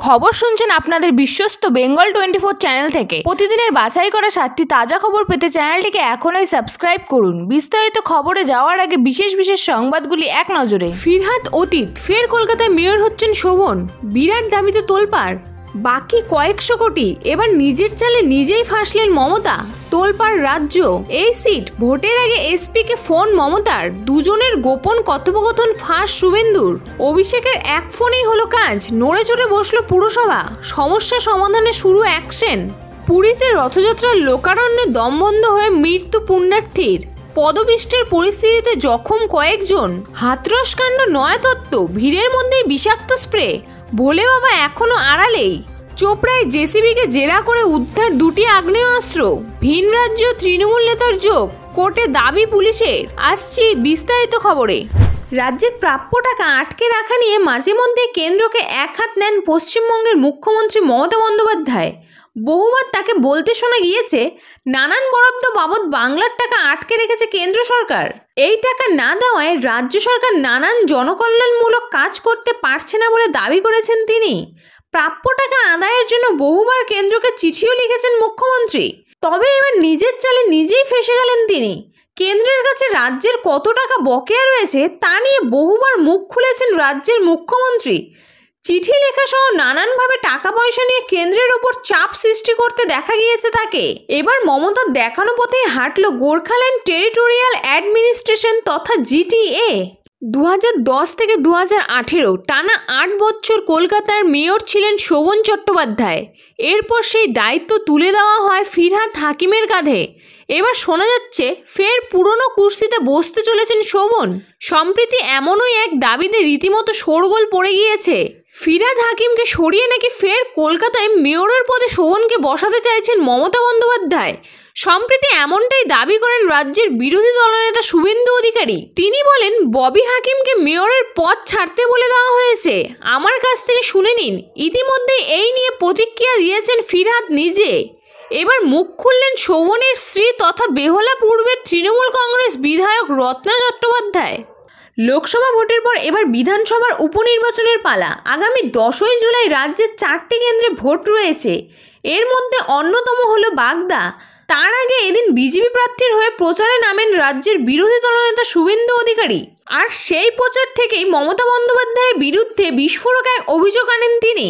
খবর শুনছেন আপনাদের বিশ্বস্ত বেঙ্গল 24 চ্যানেল থেকে। প্রতিদিনের বাছাই করা 7টি তাজা খবর পেতে চ্যানেলটিকে এখনই সাবস্ক্রাইব করুন। বিস্তারিত খবরে যাওয়ার আগে বিশেষ সংবাদগুলি এক নজরে। ফিরহাদ অতীত, ফের কলকাতায় মেয়র হচ্ছেন শোভন। বিরাট দাবিতে তোলপাড়, বাকি কয়েকশো কোটি, এবার নিজের চালে নিজেই ফাঁসলেন মমতা। তোলপাড় রাজ্য, এই সিট ভোটের আগে এসপিকে ফোন মমতার, দুজনের গোপন কথোপকথন ফাঁস শুভেন্দুর। অভিষেকের এক ফোনেই হলো কাজ, নড়ে চড়ে বসলো পুরসভা, সমস্যা সমাধানে শুরু অ্যাকশন। পুরীতে রথযাত্রার লোকারণ্যে দমবন্ধ হয়ে মৃত্যু পুণ্যার্থীর, পদপিষ্টের পরিস্থিতিতে জখম কয়েকজন। হাতরস কাণ্ড নয়াতত্ত্ব, ভিড়ের মধ্যেই বিষাক্ত স্প্রে, ভোলে বাবা এখনো আড়ালেই। চোপড়ায় জেসিবিকে জেরা করে উদ্ধার 2টি আগ্নেয়াস্ত্র, ভিন রাজ্য তৃণমূল নেতার যোগ, কোর্টে দাবি পুলিশের। আসছি বিস্তারিত খবরে। রাজ্যের প্রাপ্য টাকা আটকে রাখা নিয়ে মাঝে মধ্যে কেন্দ্রকে এক হাত নেন পশ্চিমবঙ্গের মুখ্যমন্ত্রী মমতা বন্দ্যোপাধ্যায়। বহুবার তাকে বলতে শোনা গিয়েছে, নানান বরাদ্দ বাবদ বাংলার টাকা আটকে রেখেছে কেন্দ্র সরকার। এই টাকা না দেওয়ায় রাজ্য সরকার নানান জনকল্যাণমূলক কাজ করতে পারছে না বলে দাবি করেছেন তিনি। প্রাপ্য টাকা আদায়ের জন্য বহুবার কেন্দ্রকে চিঠিও লিখেছেন মুখ্যমন্ত্রী। তবে এবার নিজের চালে নিজেই ফেঁসে গেলেন তিনি। কেন্দ্রের কাছে রাজ্যের কত টাকা বকেয়া রয়েছে তা নিয়ে বহুবার মুখ খুলেছেন রাজ্যের মুখ্যমন্ত্রী। চিঠি লেখা সহ নানানভাবে টাকা পয়সা নিয়ে কেন্দ্রের ওপর চাপ সৃষ্টি করতে দেখা গিয়েছে তাকে। এবার মমতার দেখানো পথেই হাঁটল গোর্খাল্যান্ড টেরিটোরিয়াল অ্যাডমিনিস্ট্রেশন তথা জিটিএ। 2010 থেকে 2018 টানা 8 বছর কলকাতার মেয়র ছিলেন শোভন চট্টোপাধ্যায়। এরপর সেই দায়িত্ব তুলে দেওয়া হয় ফিরহাদ হাকিমের কাঁধে। এবার শোনা যাচ্ছে ফের পুরনো কুর্সিতে বসতে চলেছেন শোভন। সম্প্রতি এমনই এক দাবিতে রীতিমতো শোরগোল পড়ে গিয়েছে। ফিরহাদ হাকিমকে সরিয়ে নাকি ফের কলকাতায় মেয়রের পদে শোভনকে বসাতে চাইছেন মমতা বন্দ্যোপাধ্যায়। সম্প্রতি এমনটাই দাবি করেন রাজ্যের বিরোধী দলনেতা শুভেন্দু অধিকারী। তিনি বলেন, ববি হাকিমকে মেয়রের পদ ছাড়তে বলে দেওয়া হয়েছে, আমার কাছ থেকে শুনে নিন। ইতিমধ্যে এই নিয়ে প্রতিক্রিয়া দিয়েছেন ফিরহাদ নিজে। এবার মুখ খুললেন শোভনের স্ত্রী তথা বেহলা পূর্বের তৃণমূল কংগ্রেস বিধায়ক রত্না চট্টোপাধ্যায়। লোকসভা ভোটের পর এবার বিধানসভার উপনির্বাচনের পালা। আগামী 10ই জুলাই রাজ্যের 4টি কেন্দ্রে ভোট রয়েছে। এর মধ্যে অন্যতম হলো বাগদা। তার আগে এদিন বিজেপি প্রার্থীর হয়ে প্রচারে নামেন রাজ্যের বিরোধী দলনেতা শুভেন্দু অধিকারী। আর সেই প্রচার থেকেই মমতা বন্দ্যোপাধ্যায়ের বিরুদ্ধে বিস্ফোরক এক অভিযোগ আনেন তিনি।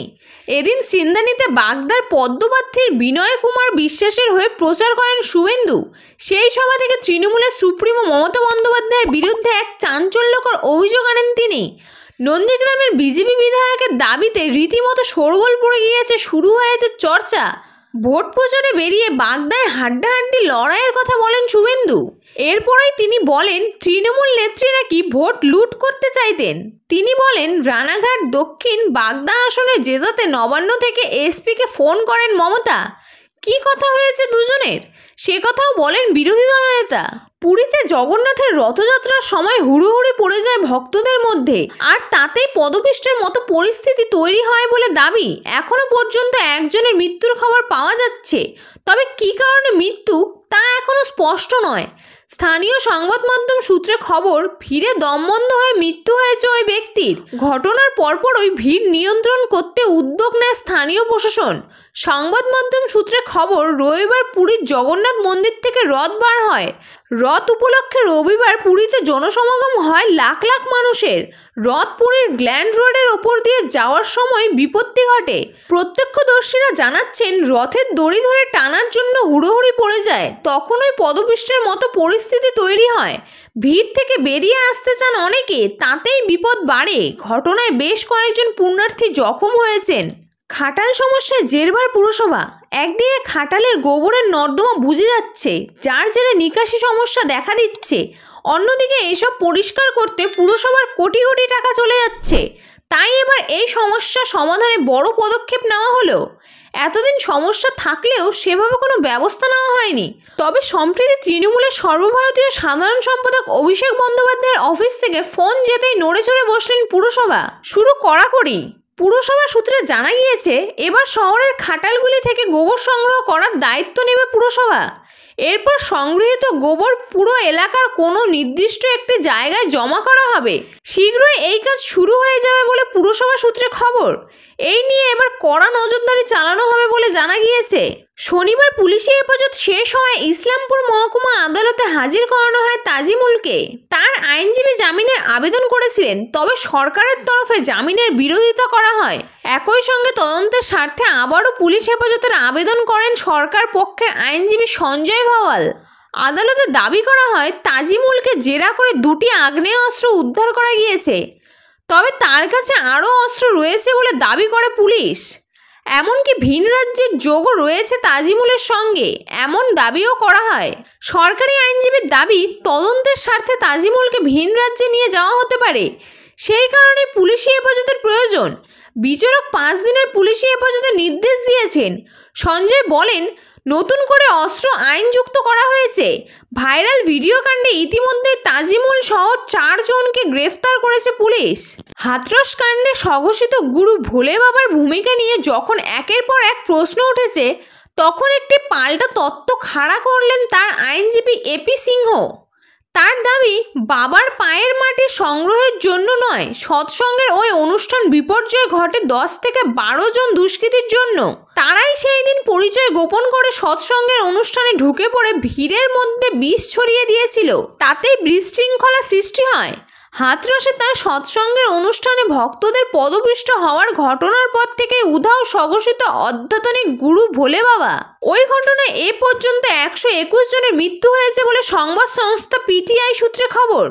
এদিন সিন্দানিতে বাগদার পদ্মপ্রার্থীর বিনয় কুমার বিশ্বাসের হয়ে প্রচার করেন শুভেন্দু। সেই সভা থেকে তৃণমূলের সুপ্রিমো মমতা বন্দ্যোপাধ্যায়ের বিরুদ্ধে এক চাঞ্চল্যকর অভিযোগ আনেন তিনি। নন্দীগ্রামের বিজেপি বিধায়কের দাবিতে রীতিমতো শোরগোল পড়ে গিয়েছে, শুরু হয়েছে চর্চা। ভোট প্রচারে বেরিয়ে বাগদায় হাড্ডাহাড্ডি লড়াইয়ের কথা বলেন শুভেন্দু। এরপরেই তিনি বলেন, তৃণমূল নেত্রী নাকি ভোট লুট করতে চাইতেন। তিনি বলেন, রানাঘাট দক্ষিণ বাগদা আসনে জেতাতে নবান্ন থেকে এসপিকে ফোন করেন মমতা। কি কথা হয়েছে দুজনের, সে কথাও বলেন বিরোধী দলনেতা। পুরীতে জগন্নাথের রথযাত্রার সময় হুড়োহুড়ি পড়ে যায় ভক্তদের মধ্যে, আর তাতেই পদপিষ্টের মতো পরিস্থিতি তৈরি হয় বলে দাবি। এখনো পর্যন্ত একজনের মৃত্যুর খবর পাওয়া যাচ্ছে, তবে কী কারণে মৃত্যু তা এখনো স্পষ্ট নয়। স্থানীয় সংবাদ মাধ্যম সূত্রে খবর, ভিড়ে দমবন্ধ হয়ে মৃত্যু হয়েছে ওই ব্যক্তির। ঘটনার পরপর ওই ভিড় নিয়ন্ত্রণ করতে উদ্যোগ নেয় স্থানীয় প্রশাসন। সংবাদ মাধ্যম সূত্রে খবর, রবিবার পুরীর জগন্নাথ মন্দির থেকে রথ বার হয়। রথ উপলক্ষে রবিবার পুরীতে জনসমাগম হয় লাখ লাখ মানুষের। রথ পুরীর গ্ল্যান্ড রোডের ওপর দিয়ে যাওয়ার সময় বিপত্তি ঘটে। প্রত্যক্ষদর্শীরা জানাচ্ছেন, রথের দড়ি ধরে টানার জন্য হুড়োহুড়ি পড়ে যায়, তখন ওই পদপিষ্টের মতো পরিস্থিতি তৈরি হয়। ভিড় থেকে বেরিয়ে আসতে চান অনেকে, তাতেই বিপদ বাড়ে। ঘটনায় বেশ কয়েকজন পুণ্যার্থী জখম হয়েছেন। খাটাল সমস্যায় জেরবার পুরসভা। একদিকে খাটালের গোবরের নর্দমা বুঝে যাচ্ছে, যার জেরে নিকাশি সমস্যা দেখা দিচ্ছে। অন্যদিকে এসব পরিষ্কার করতে পুরসভার কোটি কোটি টাকা চলে যাচ্ছে। তাই এবার এই সমস্যা সমাধানে বড় পদক্ষেপ নেওয়া হলো। এতদিন সমস্যা থাকলেও সেভাবে কোনো ব্যবস্থা নেওয়া হয়নি। তবে সম্প্রতি তৃণমূলের সর্বভারতীয় সাধারণ সম্পাদক অভিষেক বন্দ্যোপাধ্যায়ের অফিস থেকে ফোন যেতেই নড়ে চড়ে বসলেন পুরসভা। শুরু কড়াকড়ি। পুরসভা সূত্রে জানা গিয়েছে, এবার শহরের খাটালগুলি থেকে গোবর সংগ্রহ করার দায়িত্ব নেবে পুরসভা। এরপর সংগৃহীত গোবর পুরো এলাকার কোনো নির্দিষ্ট একটি জায়গায় জমা করা হবে। শীঘ্রই এই কাজ শুরু হয়ে যাবে বলে পুরসভা সূত্রে খবর। এই নিয়ে এবার কড়া নজরদারি চালানো হবে বলে জানা গিয়েছে। শনিবার পুলিশি হেফাজত শেষ হওয়ায় ইসলামপুর মহকুমা আদালতে হাজির করানো হয় তাজিমুলকে। তার আইনজীবী জামিনের আবেদন করেছিলেন, তবে সরকারের তরফে জামিনের বিরোধিতা করা হয়। একই সঙ্গে তদন্তের স্বার্থে আবারও পুলিশ হেফাজতের আবেদন করেন সরকার পক্ষের আইনজীবী সঞ্জয় ভাওয়াল। আদালতে দাবি করা হয় তাজিমুলকে জেরা করে 2টি আগ্নেয়াস্ত্র উদ্ধার করা গিয়েছে, তবে তার কাছে আরও অস্ত্র রয়েছে বলে দাবি করে পুলিশ। এমনকি ভিন রাজ্যের যোগও রয়েছে তাজিমুলের সঙ্গে, এমন দাবিও করা হয়। সরকারি আইনজীবীর দাবি, তদন্তের স্বার্থে তাজিমুলকে ভিন রাজ্যে নিয়ে যাওয়া হতে পারে, সেই কারণে পুলিশি হেফাজতের প্রয়োজন। বিচারক 5 দিনের পুলিশি হেফাজতের নির্দেশ দিয়েছেন। সঞ্জয় বলেন, নতুন করে অস্ত্র আইন যুক্ত করা হয়েছে। ভাইরাল ভিডিও কাণ্ডে ইতিমধ্যে তাজিমুল সহ 4 জনকে গ্রেফতার করেছে পুলিশ। হাথরস কাণ্ডে স্বঘোষিত গুরু ভোলে বাবার ভূমিকা নিয়ে যখন একের পর এক প্রশ্ন উঠেছে, তখন একটি পাল্টা তত্ত্ব খাড়া করলেন তার আইনজীবী এপি সিংহ। তার দাবি, বাবার পায়ের মাটি সংগ্রহের জন্য নয়, সৎসঙ্গের ওই অনুষ্ঠান বিপর্যয় ঘটে 10 থেকে 12 জন দুষ্কৃতীর জন্য। তারাই সেই দিন পরিচয় গোপন করে সৎসঙ্গের অনুষ্ঠানে ঢুকে পড়ে ভিড়ের মধ্যে বিষ ছড়িয়ে দিয়েছিল, তাতেই বিশৃঙ্খলা সৃষ্টি হয়। হাথরসে তার সৎসঙ্গের অনুষ্ঠানে ভক্তদের পদপিষ্ট হওয়ার ঘটনার পর থেকে উধাও স্বঘোষিত আধ্যাত্মিক গুরু ভোলে বাবা। ওই ঘটনায় এ পর্যন্ত 121 জনের মৃত্যু হয়েছে বলে সংবাদ সংস্থা পিটিআই সূত্রে খবর।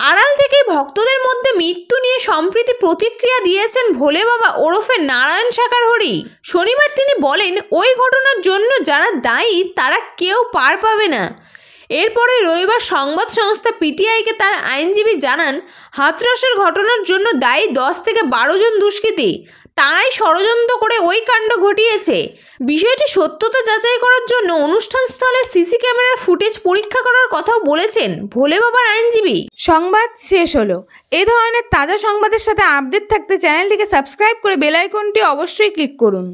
আড়াল থেকে ভক্তদের মধ্যে মৃত্যু নিয়ে সম্প্রীতি প্রতিক্রিয়া দিয়েছেন ভোলে বাবা ওরফে নারায়ণ সাকার হরি। শনিবার তিনি বলেন, ওই ঘটনার জন্য যারা দায়ী তারা কেউ পার পাবে না। এরপরে রবিবার সংবাদ সংস্থা পিটিআইকে তার আইনজীবী জানান, হাথরসের ঘটনার জন্য দায়ী 10 থেকে 12 জন দুষ্কৃতী। তারাই ষড়যন্ত্র করে ওই কাণ্ড ঘটিয়েছে। বিষয়টি সত্যতা যাচাই করার জন্য অনুষ্ঠানস্থলে সিসি ক্যামেরার ফুটেজ পরীক্ষা করার কথাও বলেছেন ভোলে বাবার আইনজীবী। সংবাদ শেষ হলো। এই ধরনের তাজা সংবাদের সাথে আপডেট থাকতে চ্যানেলটিকে সাবস্ক্রাইব করে বেল আইকনটি অবশ্যই ক্লিক করুন।